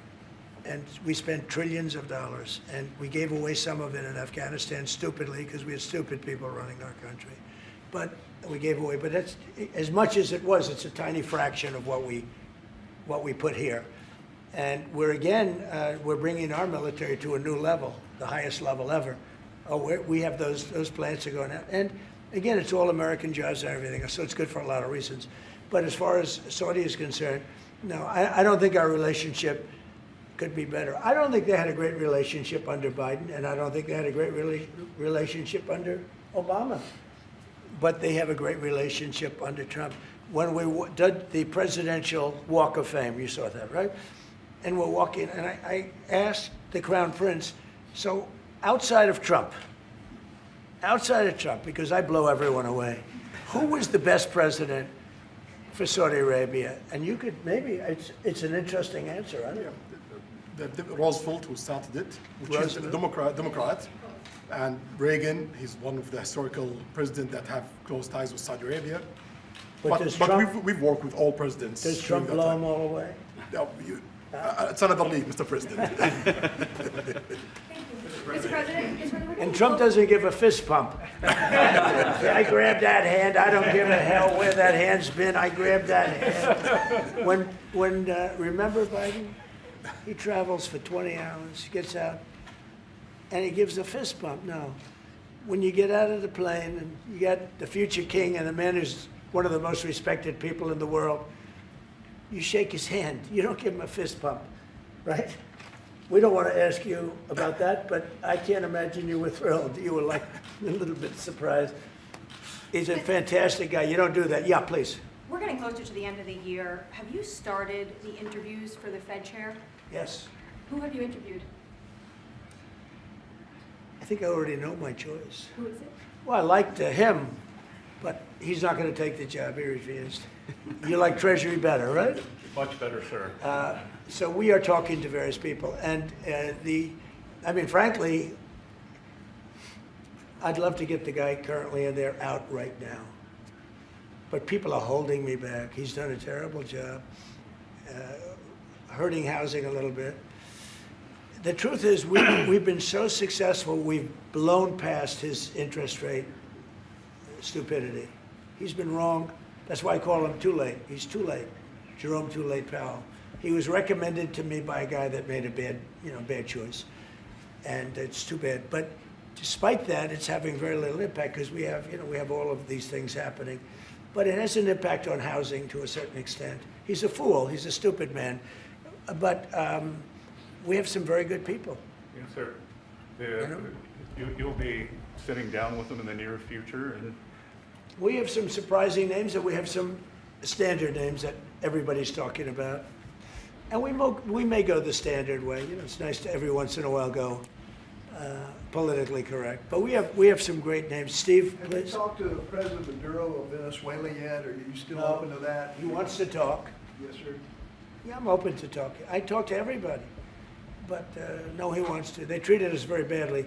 and we spent trillions of dollars, and we gave away some of it in Afghanistan stupidly because we had stupid people running our country. But we gave away, but that's as much as it was. It's a tiny fraction of what we put here, and we're bringing our military to a new level, the highest level ever. We have those plants are going out, and again, it's all American jobs and everything, so it's good for a lot of reasons. But as far as Saudi is concerned, no, I don't think our relationship could be better. I don't think they had a great relationship under Biden, and I don't think they had a great relationship under Obama. But they have a great relationship under Trump. When we did the Presidential Walk of Fame, you saw that, right? And we're walking, and I asked the Crown Prince, so outside of Trump, because I blow everyone away, who was the best president for Saudi Arabia? And you could maybe, it's an interesting answer, I don't know. Roosevelt, who started it, which is a Democrat. And Reagan, he's one of the historical presidents that have close ties with Saudi Arabia. But we've worked with all presidents. Does Trump blow them all away? No, it's another league, Mr. President. Mr. President, and Trump doesn't give a fist pump. I grabbed that hand. I don't give a hell where that hand's been. I grabbed that hand. Remember Biden? He travels for 20 hours, gets out, and he gives a fist bump. No. When you get out of the plane and you got the future king and the man who's one of the most respected people in the world, you shake his hand. You don't give him a fist bump, right? We don't want to ask you about that, but I can't imagine you were thrilled. You were like a little bit surprised. He's a fantastic guy. You don't do that. Yeah, please. We're getting closer to the end of the year. Have you started the interviews for the Fed chair? Yes. Who have you interviewed? I think I already know my choice. Who is it? Well, I liked him, but he's not going to take the job. He refused. You like Treasury better, right? Much better, sir. So we are talking to various people, and frankly, I'd love to get the guy currently in there out right now. But people are holding me back. He's done a terrible job, hurting housing a little bit. The truth is, we've been so successful, we've blown past his interest rate stupidity. He's been wrong. That's why I call him too late. He's too late. Jerome Too Late Powell. He was recommended to me by a guy that made a bad choice. And it's too bad. But despite that, it's having very little impact because we have all of these things happening. But it has an impact on housing to a certain extent. He's a fool. He's a stupid man. But we have some very good people. Yes, sir. You'll be sitting down with them in the near future? And we have some surprising names, and we have some standard names that everybody's talking about. And we may go the standard way. It's nice to every once in a while go politically correct. But we have some great names. Steve, please. Have you talked to President Maduro of Venezuela yet? Are you still open to that? He wants to talk. Yes, sir. Yeah, I'm open to talk. I talk to everybody. But no, he wants to. They treated us very badly.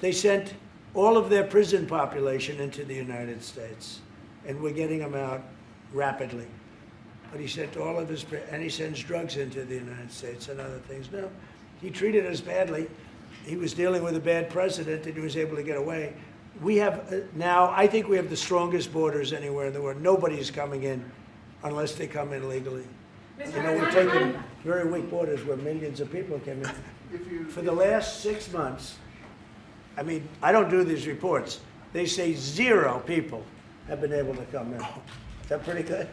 They sent all of their prison population into the United States, and we're getting them out rapidly. But he sent all of his, and he sends drugs into the United States and other things. No, he treated us badly. He was dealing with a bad president, and he was able to get away. We have now, I think we have the strongest borders anywhere in the world. Nobody's coming in unless they come in legally. We're taking very weak borders where millions of people came in. For the last 6 months, I don't do these reports. They say 0 people have been able to come in. Is that pretty good?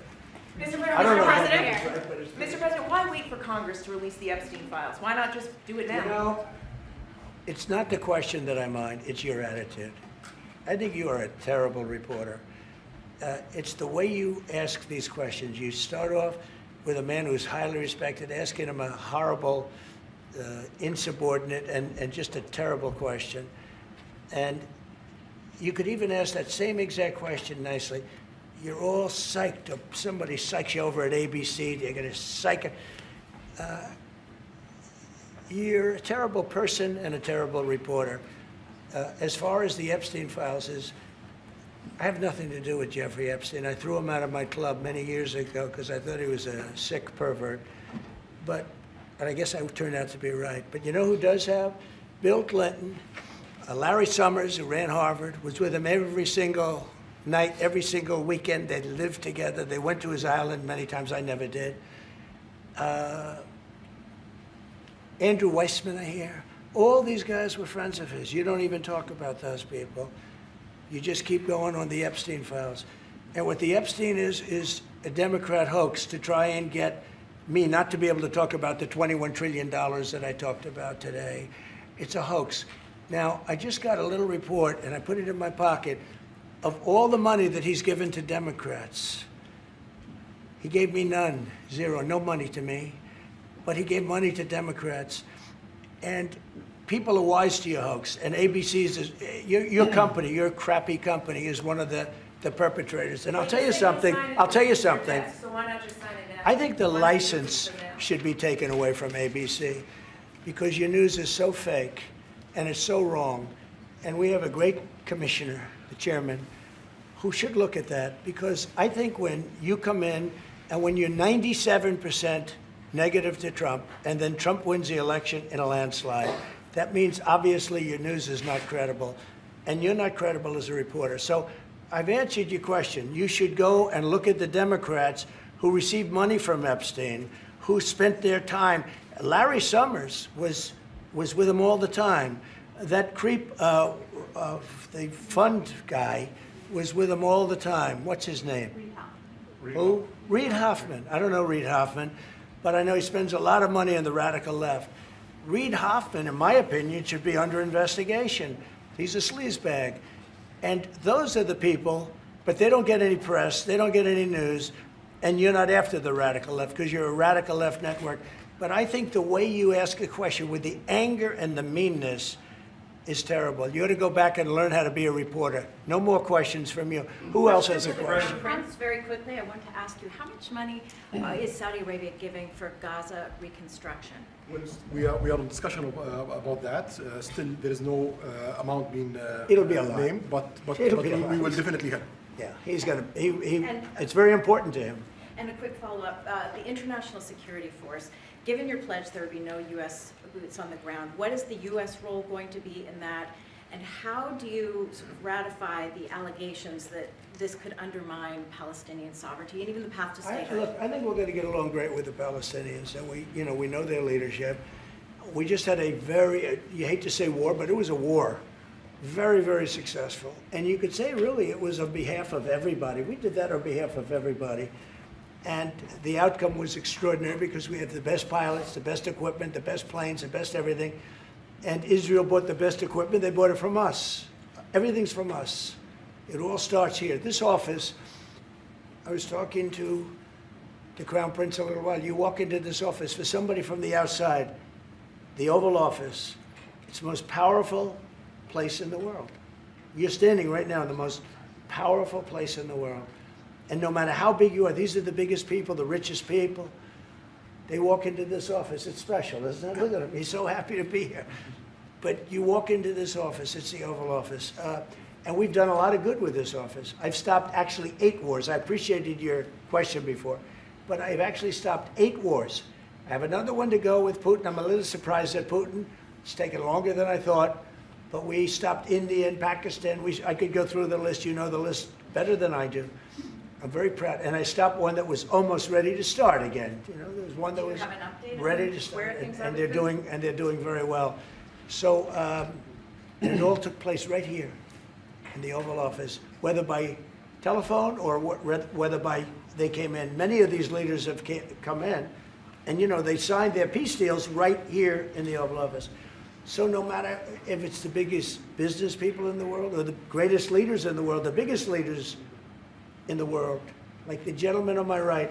Mr. I don't know if President, that's right, but it's pretty Mr. President, why wait for Congress to release the Epstein files? Why not just do it now? You know, it's not the question that I mind, it's your attitude. I think you are a terrible reporter. It's the way you ask these questions. You start off with a man who's highly respected, asking him a horrible, insubordinate, and just a terrible question. And you could even ask that same exact question nicely. You're all psyched up. Somebody psychs you over at ABC. You're going to psych it. You're a terrible person and a terrible reporter. As far as the Epstein files is, I have nothing to do with Jeffrey Epstein. I threw him out of my club many years ago because I thought he was a sick pervert. And I guess I turned out to be right. But you know who does have? Bill Clinton, Larry Summers, who ran Harvard, was with him every single night, every single weekend. They lived together. They went to his island many times. I never did. Andrew Weissman, I hear. All these guys were friends of his. You don't even talk about those people. You just keep going on the Epstein files. And what the Epstein is a Democrat hoax to try and get me not to be able to talk about the $21 trillion that I talked about today. It's a hoax. Now, I just got a little report, and I put it in my pocket, of all the money that he's given to Democrats. He gave me none, zero, no money to me. But he gave money to Democrats. And people are wise to your hoax. And ABC's, your company, your crappy company, is one of the perpetrators. And I'll tell you something. So why not just sign it now? I think the license should be taken away from ABC because your news is so fake and it's so wrong. And we have a great commissioner, the chairman, who should look at that, because I think when you come in and when you're 97% negative to Trump and then Trump wins the election in a landslide, that means obviously your news is not credible and you're not credible as a reporter. So I've answered your question. You should go and look at the Democrats who received money from Epstein, who spent their time. Larry Summers was with him all the time. That creep of the fund guy was with him all the time. What's his name? Reid Hoffman. Who? Reid Hoffman. I don't know Reid Hoffman, but I know he spends a lot of money on the radical left. Reid Hoffman, in my opinion, should be under investigation. He's a sleazebag. And those are the people, but they don't get any press, they don't get any news, and you're not after the radical left because you're a radical left network. But I think the way you ask a question with the anger and the meanness is terrible. You ought to go back and learn how to be a reporter. No more questions from you. Who else has a question? Prince, very quickly, I want to ask you, how much money is Saudi Arabia giving for Gaza reconstruction? Well, we are in discussion about that. Still, there is no amount being It'll be a lot. named, but we will definitely help. Yeah, he's going to, it's very important to him. And a quick follow-up, the International Security Force, given your pledge there would be no U.S. boots on the ground, what is the U.S. role going to be in that? And how do you sort of ratify the allegations that this could undermine Palestinian sovereignty and even the path to statehood? Look, I think we're going to get along great with the Palestinians, and we know their leadership. We just had a very, you hate to say war, but it was a war. Very, very successful. And you could say, really, it was on behalf of everybody. We did that on behalf of everybody. And the outcome was extraordinary because we had the best pilots, the best equipment, the best planes, the best everything. And Israel bought the best equipment. They bought it from us. Everything's from us. It all starts here. This office, I was talking to the Crown Prince a little while. You walk into this office, for somebody from the outside, the Oval Office, it's the most powerful place in the world. You're standing right now in the most powerful place in the world. And no matter how big you are, these are the biggest people, the richest people. They walk into this office. It's special, isn't it? Look at him. He's so happy to be here. But you walk into this office. It's the Oval Office. And we've done a lot of good with this office. I've stopped actually 8 wars. I appreciated your question before. But I've actually stopped 8 wars. I have another one to go with Putin. I'm a little surprised at Putin. It's taken longer than I thought. But we stopped India and Pakistan. I could go through the list. You know the list better than I do. I'm very proud. And I stopped one that was almost ready to start again. You know, there was one that was ready to start. And they're doing very well. So and it all took place right here in the Oval Office, whether by telephone or whether by they came in. Many of these leaders have come in, and you know, they signed their peace deals right here in the Oval Office. So no matter if it's the biggest business people in the world or the greatest leaders in the world, the biggest leaders in the world, like the gentleman on my right,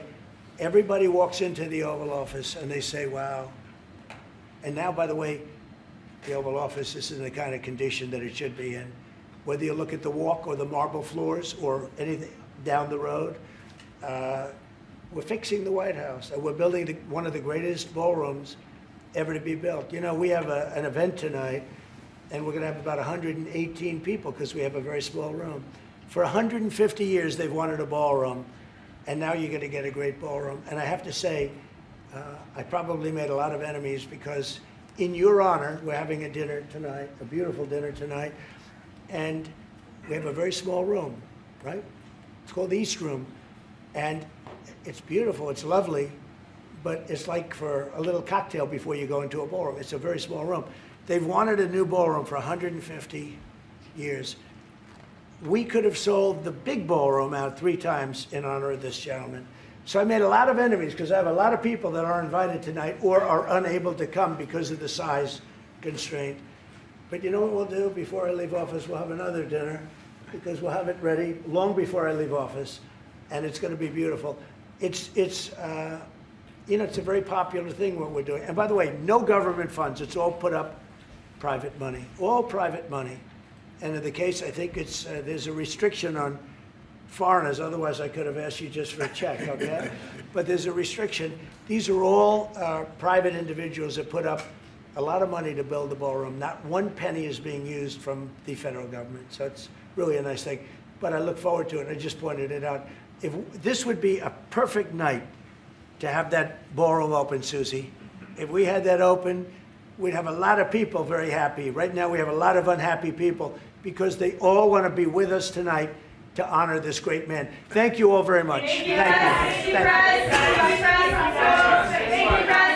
everybody walks into the Oval Office and they say, wow. And now, by the way, the Oval Office is in the kind of condition that it should be in. Whether you look at the walk or the marble floors or anything down the road, we're fixing the White House. We're building one of the greatest ballrooms ever to be built. You know, we have an event tonight, and we're going to have about 118 people because we have a very small room. For 150 years, they've wanted a ballroom, and now you're going to get a great ballroom. And I have to say, I probably made a lot of enemies because in your honor, we're having a dinner tonight, a beautiful dinner tonight, and we have a very small room, right? It's called the East Room, and it's beautiful, it's lovely, but it's like for a little cocktail before you go into a ballroom. It's a very small room. They've wanted a new ballroom for 150 years. We could have sold the big ballroom out 3 times in honor of this gentleman. So I made a lot of enemies because I have a lot of people that are invited tonight or are unable to come because of the size constraint. But you know what we'll do before I leave office? We'll have another dinner because we'll have it ready long before I leave office, and it's going to be beautiful. It's you know, it's a very popular thing what we're doing. And by the way, no government funds. It's all put up private money, all private money. And in the case, I think it's there's a restriction on foreigners. Otherwise, I could have asked you just for a check, okay? But there's a restriction. These are all private individuals that put up a lot of money to build the ballroom. Not one penny is being used from the federal government. So it's really a nice thing. But I look forward to it. I just pointed it out. If this would be a perfect night to have that ballroom open, Susie. If we had that open, we'd have a lot of people very happy. Right now, we have a lot of unhappy people because they all want to be with us tonight to honor this great man. Thank you all very much. Thank you. Thank you.